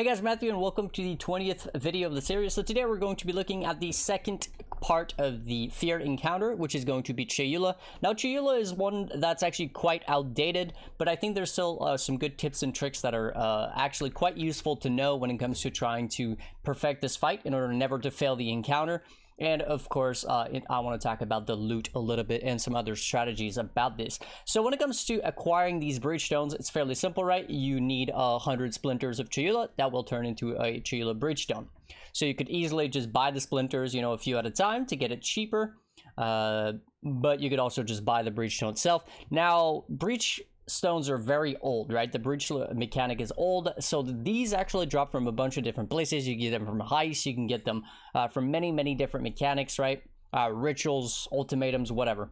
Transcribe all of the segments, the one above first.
Hey guys, Matthew, and welcome to the 20th video of the series. So today we're going to be looking at the second part of the feared encounter, which is going to be Chayula. Now, Chayula is one that's actually quite outdated, but I think there's still some good tips and tricks that are actually quite useful to know when it comes to trying to perfect this fight in order never to fail the encounter. And of course, I want to talk about the loot a little bit and some other strategies about this. So when it comes to acquiring these Breachstones, it's fairly simple, right? You need 100 splinters of Chayula that will turn into a Chayula Breachstone. So you could easily just buy the splinters, you know, a few at a time to get it cheaper. But you could also just buy the Breachstone itself. Now, Breachstones are very old, right? The breach mechanic is old, so these actually drop from a bunch of different places. You can get them from heist, you can get them from many different mechanics, right? Rituals, ultimatums, whatever.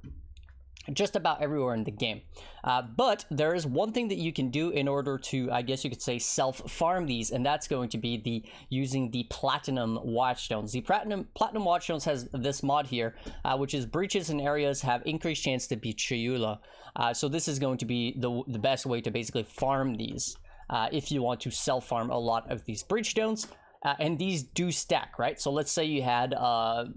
Just about everywhere in the game. But there is one thing that you can do in order to, I guess you could say, self-farm these, and that's going to be using the Platinum Watchstones. The Platinum Watchstones has this mod here, which is breaches and areas have increased chance to be Chayula. So this is going to be the best way to basically farm these if you want to self-farm a lot of these Breachstones. And these do stack, right? So let's say you had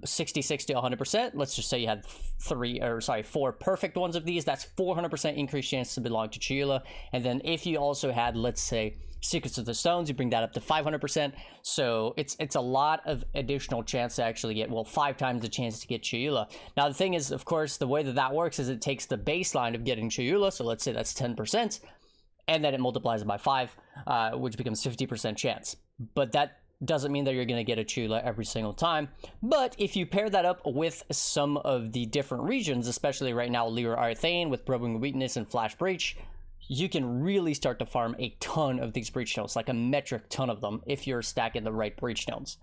66 to 100%. Let's just say you had 4 perfect ones of these. That's 400% increased chance to belong to Chayula. And then if you also had, let's say, Secrets of the Stones, you bring that up to 500%. So it's a lot of additional chance to actually get, well, 5 times the chance to get Chayula. Now the thing is, of course, the way that works is it takes the baseline of getting Chayula. So let's say that's 10%, and then it multiplies it by 5, which becomes 50% chance. But that doesn't mean that you're going to get a Chayula every single time. But if you pair that up with some of the different regions, especially right now Lyra Arthane with Probing Weakness and Flash Breach, you can really start to farm a ton of these Breachstones, like a metric ton of them, if you're stacking the right Breachstones.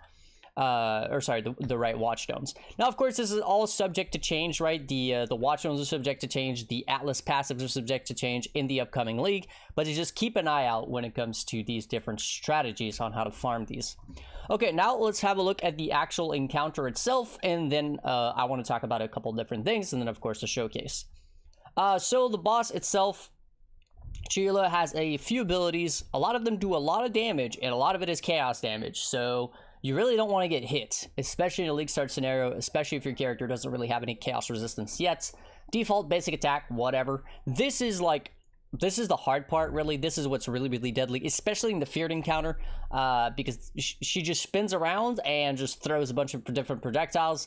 The right Watchstones. Now, of course, this is all subject to change, right? The Watchstones are subject to change. The Atlas passives are subject to change in the upcoming league. But you just keep an eye out when it comes to these different strategies on how to farm these. Okay, now let's have a look at the actual encounter itself, and then I want to talk about a couple different things, and then, of course, the showcase. So the boss itself, Chayula, has a few abilities. A lot of them do a lot of damage, and a lot of it is chaos damage. So you really don't want to get hit, especially in a league start scenario, especially if your character doesn't really have any chaos resistance yet. Default basic attack, whatever. This is the hard part, really. This is what's really deadly, especially in the feared encounter, because she just spins around and just throws a bunch of different projectiles.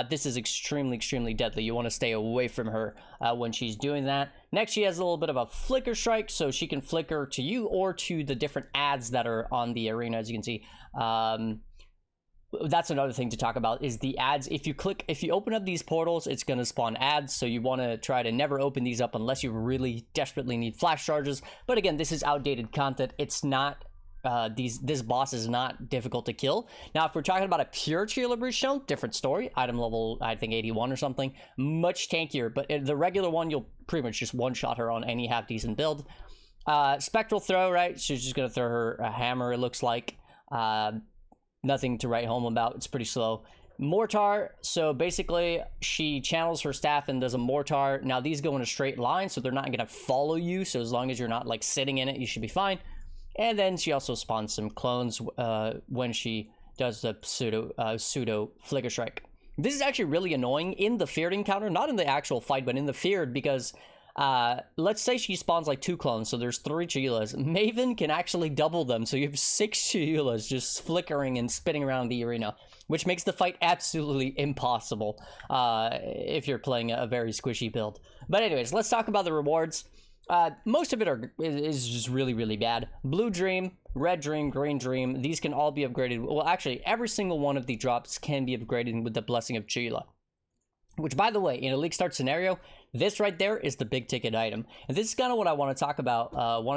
This is extremely deadly. You want to stay away from her when she's doing that. Next, she has a little bit of a flicker strike, so she can flicker to you or to the different ads that are on the arena, as you can see. That's another thing to talk about, is the ads. If you open up these portals, it's going to spawn ads, so you want to try to never open these up unless you really desperately need flash charges. But again, this is outdated content. It's not this boss is not difficult to kill. Now, if we're talking about a pure Chayula Breachstone, different story. Item level, I think 81 or something, much tankier. But the regular one, you'll pretty much just one-shot her on any half-decent build. Spectral throw, right? She's just going to throw her a hammer, it looks like. Nothing to write home about. It's pretty slow. Mortar, so basically she channels her staff and does a mortar. Now these go in a straight line, so they're not going to follow you, so as long as you're not like sitting in it, you should be fine. And then she also spawns some clones when she does the pseudo flicker strike. This is actually really annoying in the feared encounter, not in the actual fight, but in the feared, because let's say she spawns like 2 clones, so there's 3 Chayulas. Maven can actually double them, so you have 6 Chayulas just flickering and spinning around the arena, which makes the fight absolutely impossible if you're playing a very squishy build. But anyways, let's talk about the rewards. Most of it is just really bad. Blue Dream, Red Dream, Green Dream, these can all be upgraded. Well, actually, every single one of the drops can be upgraded with the Blessing of Chayula. Which, by the way, in a league start scenario, this right there is the big ticket item. And this is kind of what I want to talk about, when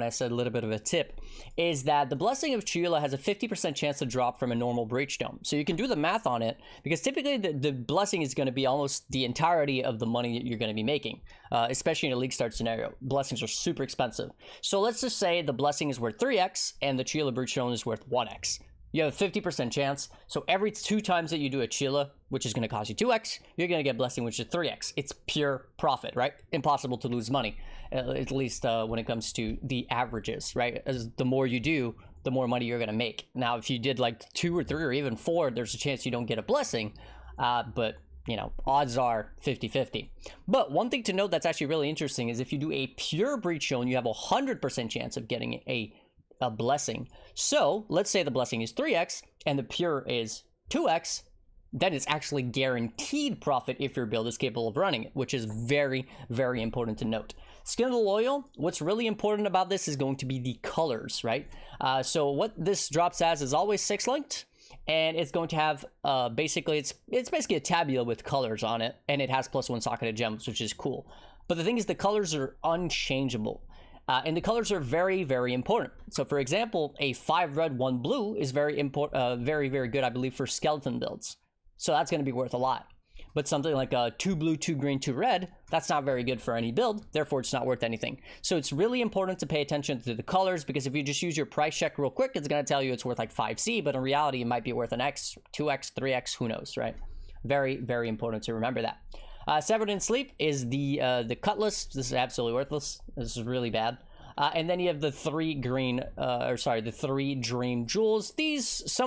I said a little bit of a tip, is that the Blessing of Chayula has a 50% chance to drop from a normal Breachstone. So you can do the math on it, because typically the Blessing is going to be almost the entirety of the money that you're going to be making, especially in a league start scenario. Blessings are super expensive. So let's just say the Blessing is worth 3x and the Chayula Breachstone is worth 1x. You have a 50% chance, so every 2 times that you do a Chayula, which is going to cost you 2x, you're going to get Blessing, which is 3x. It's pure profit, right? Impossible to lose money, at least when it comes to the averages, right? As the more you do, the more money you're gonna make. Now, if you did like 2 or 3 or even 4, there's a chance you don't get a blessing, but you know, odds are 50-50. But one thing to note that's actually really interesting is if you do a pure Breachstone, you have a 100% chance of getting a blessing. So let's say the blessing is 3x and the pure is 2x, then it's actually guaranteed profit if your build is capable of running it, which is very, very important to note. Skin of the Loyal, what's really important about this is going to be the colors, right? So what this drops as is always 6 linked, and it's going to have basically, it's basically a tabula with colors on it, and it has +1 socketed gems, which is cool. But the thing is, the colors are unchangeable. And the colors are very, very important. So for example, a 5 red, 1 blue is very important, very, very good, I believe, for skeleton builds. So that's going to be worth a lot. But something like a 2 blue, 2 green, 2 red, that's not very good for any build. Therefore, it's not worth anything. So it's really important to pay attention to the colors, because if you just use your price check real quick, it's going to tell you it's worth like 5C, but in reality, it might be worth an X, 2X, 3X, who knows, right? Very, very important to remember that. Severed in Sleep is the Cutlass. This is absolutely worthless. This is really bad. And then you have the 3 green, the 3 Dream Jewels. These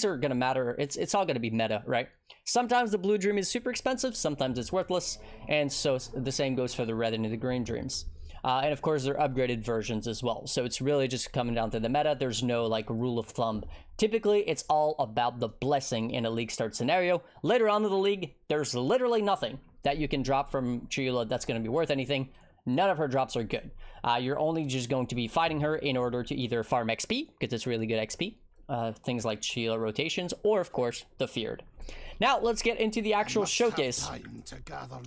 are gonna matter. It's all gonna be meta, right? Sometimes the blue dream is super expensive, sometimes it's worthless, and so the same goes for the red and the green dreams. And of course, they're upgraded versions as well. So it's really just coming down to the meta. There's no like rule of thumb. Typically, it's all about the blessing in a league start scenario. Later on in the league, there's literally nothing that you can drop from Chayula that's going to be worth anything. None of her drops are good. You're only just going to be fighting her in order to either farm XP, because it's really good XP, things like Chayula rotations, or of course, the Feared. Now, let's get into the actual showcase.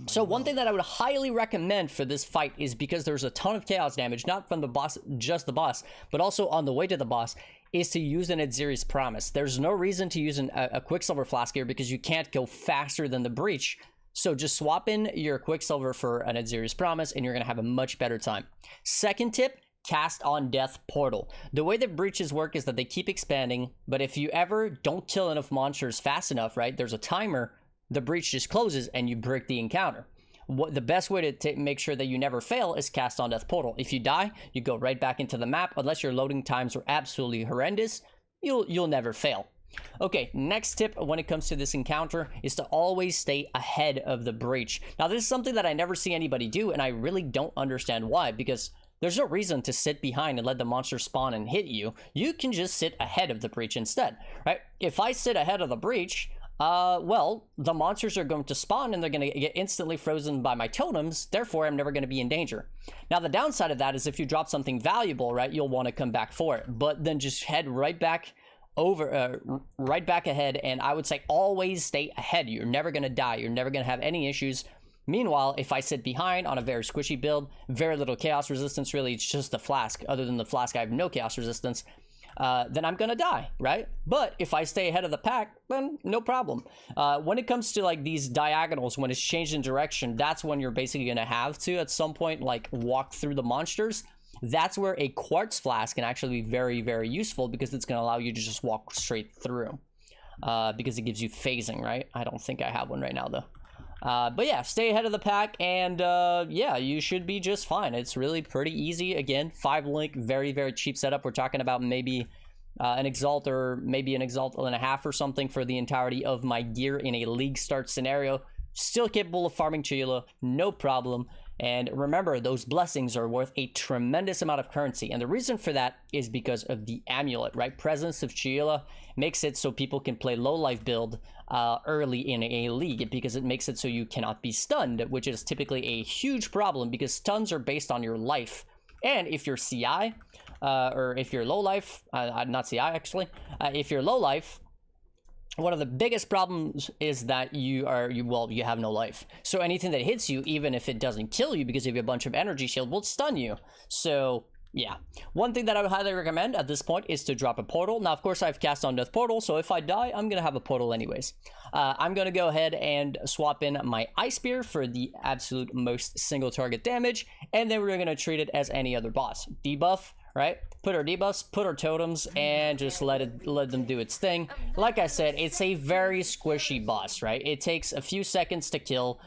So one thing that I would highly recommend for this fight is, because there's a ton of chaos damage, not from the boss, just the boss, but also on the way to the boss, is to use an Edziri's Promise. There's no reason to use a Quicksilver Flask here, because you can't go faster than the Breach. So just swap in your Quicksilver for an Edziri's Promise, and you're going to have a much better time. Second tip, Cast on Death Portal. The way that breaches work is that they keep expanding, but if you ever don't kill enough monsters fast enough, right, there's a timer, the breach just closes and you break the encounter. The best way to make sure that you never fail is Cast on Death Portal. If you die, you go right back into the map. Unless your loading times are absolutely horrendous, you'll never fail. Okay, next tip when it comes to this encounter is to always stay ahead of the breach. Now, this is something that I never see anybody do, and I really don't understand why, because there's no reason to sit behind and let the monster spawn and hit you. You can just sit ahead of the breach instead, right? If I sit ahead of the breach, well, the monsters are going to spawn and they're going to get instantly frozen by my totems. Therefore, I'm never going to be in danger. Now, the downside of that is if you drop something valuable, right, you'll want to come back for it. But then just head right back right back ahead, and I would say always stay ahead. You're never going to die. You're never going to have any issues. Meanwhile, if I sit behind on a very squishy build, very little chaos resistance, really, it's just the flask. Other than the flask, I have no chaos resistance. Then I'm gonna die, right? But if I stay ahead of the pack, then no problem. When it comes to like these diagonals, when it's changed in direction, that's when you're basically gonna have to, at some point, like walk through the monsters. That's where a quartz flask can actually be very, very useful, because it's gonna allow you to just walk straight through. Because it gives you phasing, right? I don't think I have one right now, though. But yeah, stay ahead of the pack, and yeah, you should be just fine. It's really pretty easy. Again, 5 link, very, very cheap setup. We're talking about maybe an Exalt, or maybe an Exalt and a half or something for the entirety of my gear in a league start scenario. Still capable of farming Chayula, no problem. And remember, those blessings are worth a tremendous amount of currency. And the reason for that is because of the amulet, right? Presence of Chayula makes it so people can play low life build early in a league, because it makes it so you cannot be stunned, which is typically a huge problem, because stuns are based on your life. And if you're CI, or if you're low life, not CI actually, if you're low life, one of the biggest problems is that you have no life. So anything that hits you, even if it doesn't kill you because you have a bunch of energy shield, will stun you. So yeah, one thing that I would highly recommend at this point is to drop a portal. Now, of course, I've cast on Death Portal, so if I die, I'm gonna have a portal anyways. I'm gonna go ahead and swap in my Ice Spear for the absolute most single target damage, and then we're gonna treat it as any other boss. Debuff, right? Put our debuffs, put our totems, and just let them do its thing. Like I said, it's a very squishy boss, right? It takes a few seconds to kill.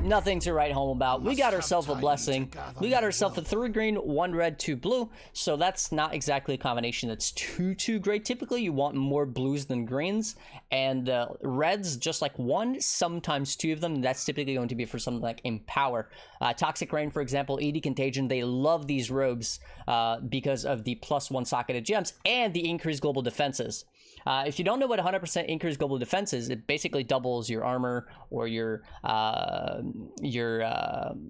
nothing to write home about. We got ourselves a blessing. We got ourselves a 3 green, 1 red, 2 blue. So that's not exactly a combination that's too great. Typically, you want more blues than greens, and reds just like 1, sometimes 2 of them. That's typically going to be for something like Empower. Toxic Rain, for example, ED Contagion. They love these robes because of the +1 socketed gems and the increased global defenses. If you don't know what 100% increased global defense is, it basically doubles your armor or your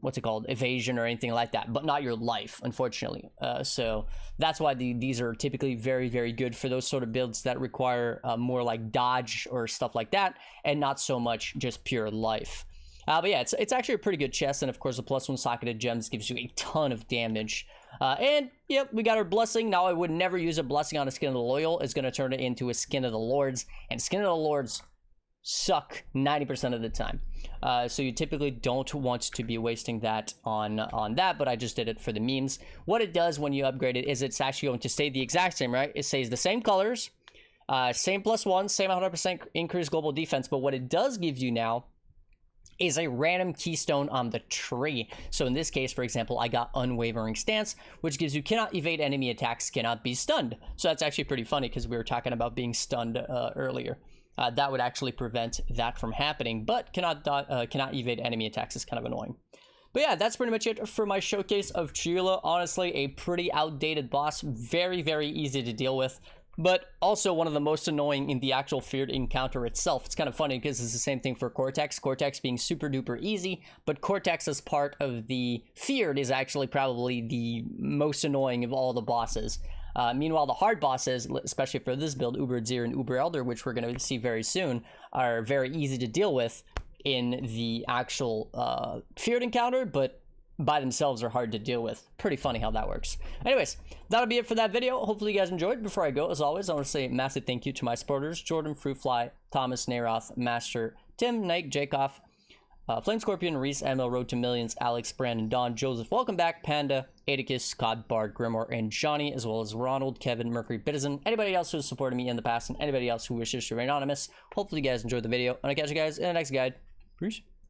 what's it called, evasion or anything like that, but not your life, unfortunately. So that's why these are typically very good for those sort of builds that require more like dodge or stuff like that, and not so much just pure life. But yeah, it's actually a pretty good chest, and of course the +1 socketed gems gives you a ton of damage. And yep, we got our blessing. Now I would never use a blessing on a Skin of the Loyal. It's going to turn it into a Skin of the Lords, and Skin of the Lords suck 90% of the time. So you typically don't want to be wasting that on that, but I just did it for the memes. What it does when you upgrade it is it's actually going to stay the exact same, right? It stays the same colors, same +1, same 100% increased global defense, but what it does give you now is a random keystone on the tree. So in this case, for example, I got Unwavering Stance, which gives you cannot evade enemy attacks, cannot be stunned. So that's actually pretty funny because we were talking about being stunned earlier. That would actually prevent that from happening, but cannot evade enemy attacks is kind of annoying. But yeah, that's pretty much it for my showcase of Chayula. Honestly, a pretty outdated boss, very easy to deal with, but also one of the most annoying in the actual feared encounter itself. It's kind of funny because it's the same thing for Cortex. Cortex being super duper easy, but Cortex as part of the feared is actually probably the most annoying of all the bosses. Meanwhile, the hard bosses, especially for this build, Uber Zir and Uber Elder, which we're going to see very soon, are very easy to deal with in the actual feared encounter, but by themselves are hard to deal with. Pretty funny how that works. Anyways, that'll be it for that video. Hopefully you guys enjoyed. Before I go, as always, I want to say a massive thank you to my supporters: Jordan, Fruitfly, Thomas, Naroth, Master, Tim, Nate, Jacob, Flame Scorpion, Reese, ML, Road to Millions, Alex, Brandon, Don, Joseph, Welcome Back, Panda, Atticus, Scott, Bard, Grimoire, and Johnny, as well as Ronald, Kevin, Mercury, Bitizen, anybody else who's supported me in the past, and anybody else who wishes to remain anonymous. Hopefully you guys enjoyed the video, and I'll catch you guys in the next guide. Peace.